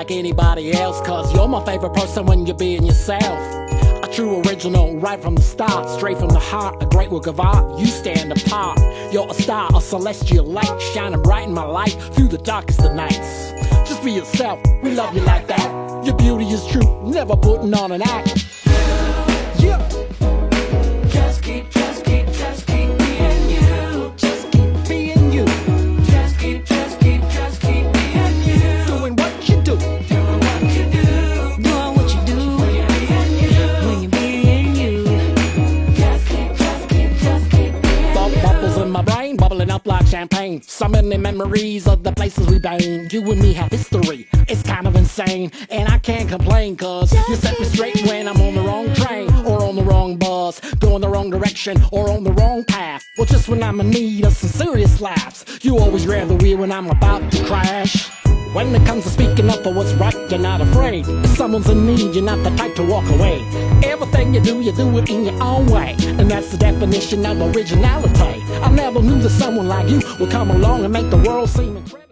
like anybody else, cause you're my favorite person when you're being yourself. A true original right from the start, straight from the heart, a great work of art, you stand apart. You're a star, a celestial light, shining bright in my life through the darkest of nights. Just be yourself, we love you like that. Your beauty is true, never putting on an act. Yeah. Just keep being you. Just keep being you. Just keep being you. Doing what you do. Doing what you do. Doing what you do. When you're being you. Just keep being you. Bubbles in my brain, bubbling up like champagne. So many memories of the places we've been. You and me have history, it's kind of insane. And I can't complain, cause you set me straight when I'm on the wrong train, or on the wrong bus, going the wrong direction, or on the wrong path. Well, just when I'm in need of some serious laughs, you always grab the wheel when I'm about to crash. When it comes to speaking up for what's right, you're not afraid. If someone's in need, you're not the type to walk away. Everything you do it in your own way. And that's the definition of originality. I never knew that someone like you would come along and make the world seem incredible.